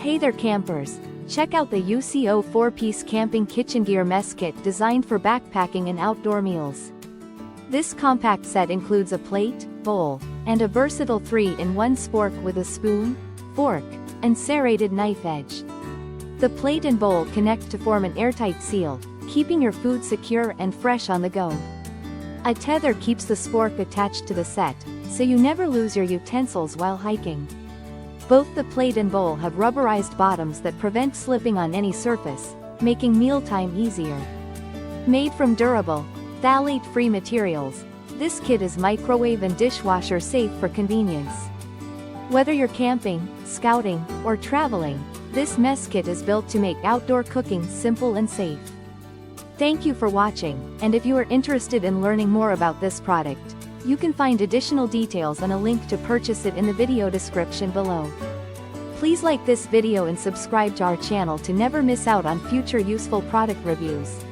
Hey there campers! Check out the UCO 4-piece camping kitchen gear mess kit designed for backpacking and outdoor meals. This compact set includes a plate, bowl, and a versatile 3-in-1 spork with a spoon, fork, and serrated knife edge. The plate and bowl connect to form an airtight seal, keeping your food secure and fresh on the go. A tether keeps the spork attached to the set, so you never lose your utensils while hiking. Both the plate and bowl have rubberized bottoms that prevent slipping on any surface, making mealtime easier. Made from durable, phthalate-free materials, this kit is microwave and dishwasher safe for convenience. Whether you're camping, scouting, or traveling, this mess kit is built to make outdoor cooking simple and safe. Thank you for watching, and if you are interested in learning more about this product, you can find additional details and a link to purchase it in the video description below. Please like this video and subscribe to our channel to never miss out on future useful product reviews.